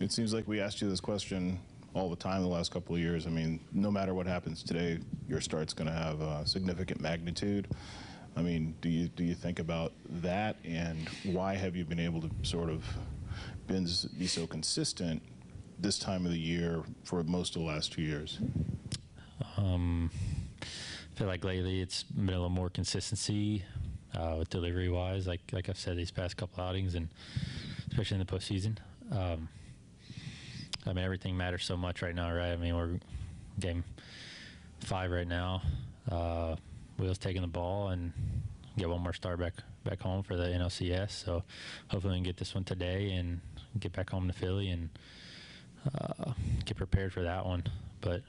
It seems like we asked you this question all the time the last couple of years. I mean, no matter what happens today, your start's going to have significant magnitude. I mean, do you think about that, and why have you been able to sort of be so consistent this time of the year for most of the last 2 years? I feel like lately it's been a little more consistency with delivery-wise, like I've said these past couple outings, and especially in the postseason. I mean, everything matters so much right now, right? I mean, we're game 5 right now. Will's taking the ball and get one more start back home for the NLCS. So hopefully we can get this one today and get back home to Philly and get prepared for that one. But,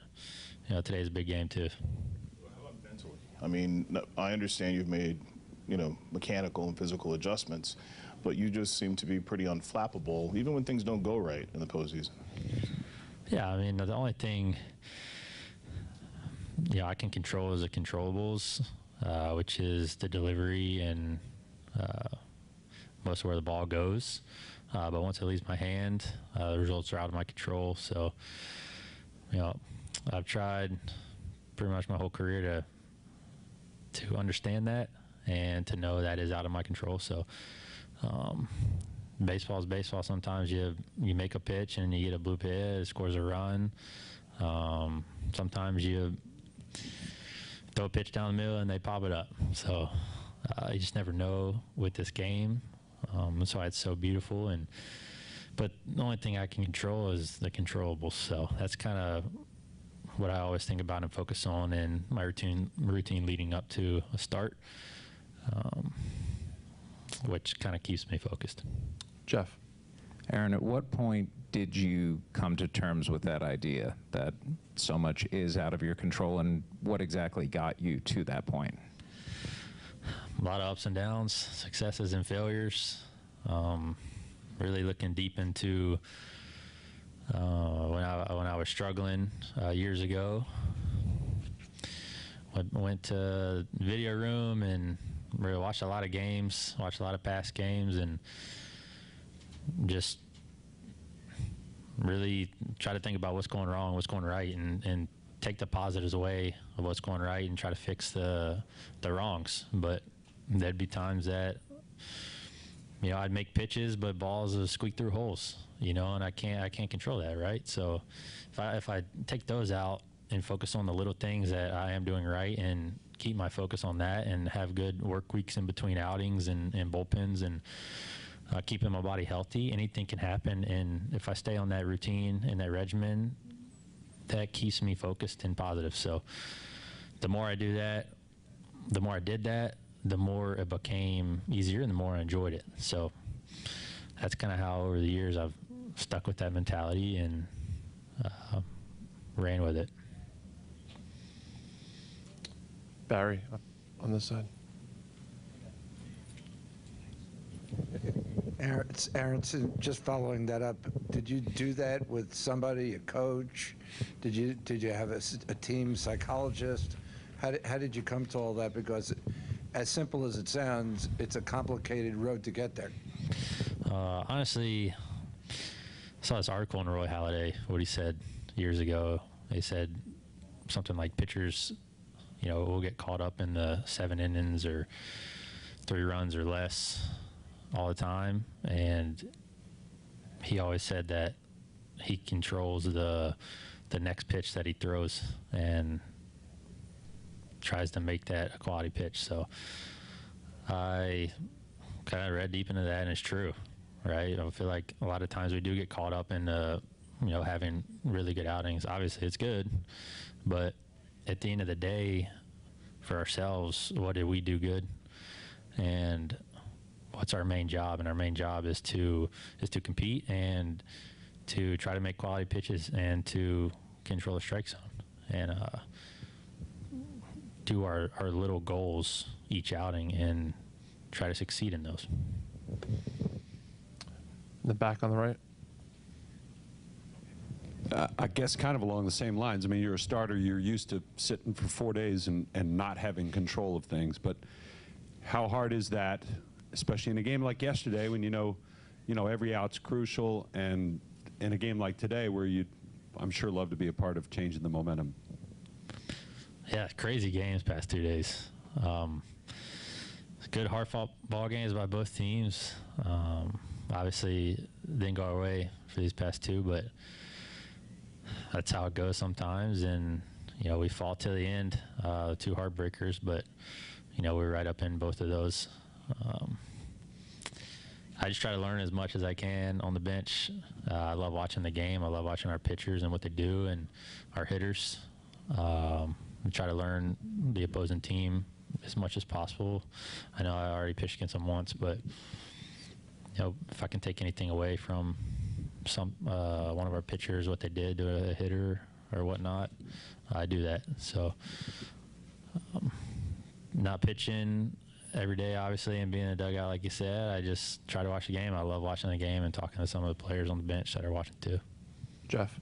you know, today's a big game too. How about mentally? I mean, I understand you've made, you know, mechanical and physical adjustments, but you just seem to be pretty unflappable, even when things don't go right in the postseason. Yeah, I mean, the only thing, I can control is the controllables, which is the delivery and most of where the ball goes. But once it leaves my hand, the results are out of my control. So, you know, I've tried pretty much my whole career to understand that and to know that is out of my control. So, baseball is baseball. Sometimes you make a pitch and you get a bloop hit, it scores a run. Sometimes you throw a pitch down the middle and they pop it up. So you just never know with this game. That's why it's so beautiful. But the only thing I can control is the controllables. So that's kind of what I always think about and focus on in my routine leading up to a start, which kind of keeps me focused. Jeff. Aaron, at what point did you come to terms with that idea that so much is out of your control, and what exactly got you to that point? A lot of ups and downs, successes and failures. Really looking deep into when I was struggling years ago. Went to the video room and really watched a lot of games, watched a lot of past games, and just really try to think about what's going wrong, what's going right, and take the positives away of what's going right and try to fix the wrongs. But there'd be times that, you know, I'd make pitches, but balls would squeak through holes, you know, and I can't control that, right? So if I take those out and focus on the little things that I am doing right and keep my focus on that and have good work weeks in between outings and bullpens and keeping my body healthy, anything can happen. And if I stay on that routine and that regimen, that keeps me focused and positive. So the more I do that, the more I did that, the more it became easier and the more I enjoyed it. So that's kind of how over the years I've stuck with that mentality and ran with it. Barry, on this side. Aaron, so just following that up, did you do that with somebody, a coach? Did you have a team psychologist? How did you come to all that? Because as simple as it sounds, it's a complicated road to get there. Honestly, I saw this article in Roy Halladay, what he said years ago. They said something like pitchers, you know, will get caught up in the 7 innings or 3 runs or less all the time, and he always said that he controls the next pitch that he throws and tries to make that a quality pitch. So I kind of read deep into that, and it's true, right? I feel like a lot of times we do get caught up in you know, having really good outings. Obviously it's good, but at the end of the day, for ourselves, what did we do good, and what's our main job? And our main job is to compete and to try to make quality pitches and to control the strike zone and do our little goals each outing and try to succeed in those. In the back on the right. I guess kind of along the same lines. I mean, you're a starter. You're used to sitting for 4 days and not having control of things. But how hard is that, especially in a game like yesterday when you know every out's crucial, and in a game like today where you'd, I'm sure, love to be a part of changing the momentum? Yeah, crazy games past 2 days. Good hard-fought ball games by both teams. Obviously, didn't go our way for these past two, but that's how it goes sometimes. And, you know, we fought to the end, 2 heartbreakers, but, you know, we were right up in both of those. I just try to learn as much as I can on the bench. I love watching the game. I love watching our pitchers and what they do and our hitters. We try to learn the opposing team as much as possible. I know I already pitched against them once, but, you know, if I can take anything away from one of our pitchers, what they did to a hitter or whatnot, I do that. So not pitching every day, obviously, and being in the dugout, like you said, I just try to watch the game. I love watching the game and talking to some of the players on the bench that are watching too. Jeff.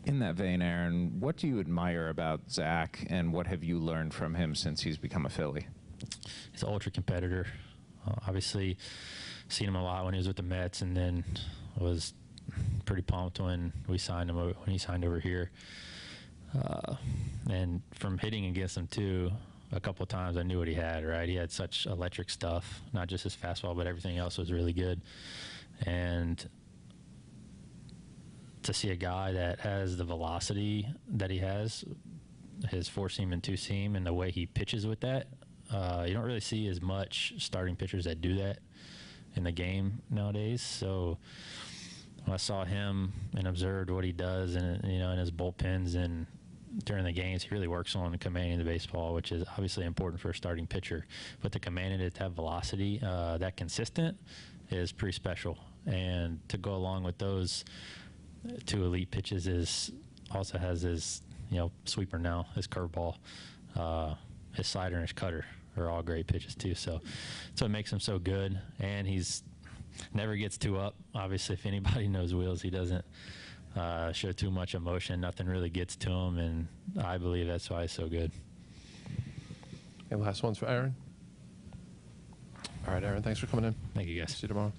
In that vein, Aaron, what do you admire about Zach, and what have you learned from him since he's become a Philly? He's an ultra competitor. Obviously, seen him a lot when he was with the Mets, and then was pretty pumped when we signed him when he signed over here. And from hitting against him too, a couple of times I knew what he had. Right, he had such electric stuff, not just his fastball, but everything else was really good. And to see a guy that has the velocity that he has, his 4-seam and 2-seam, and the way he pitches with that, you don't really see as much starting pitchers that do that in the game nowadays. So when I saw him and observed what he does, and you know, in his bullpens and during the games, he really works on commanding the baseball, which is obviously important for a starting pitcher. But to command it, to have velocity that consistent, is pretty special. And to go along with those 2 elite pitches is also has his, you know, sweeper now, his curveball, his slider, and his cutter are all great pitches too. So it makes him so good, and he's never gets too up. Obviously, if anybody knows Wheels, he doesn't show too much emotion. Nothing really gets to him, and I believe that's why he's so good. And last one's for Aaron. All right, Aaron, thanks for coming in. Thank you, guys. See you tomorrow.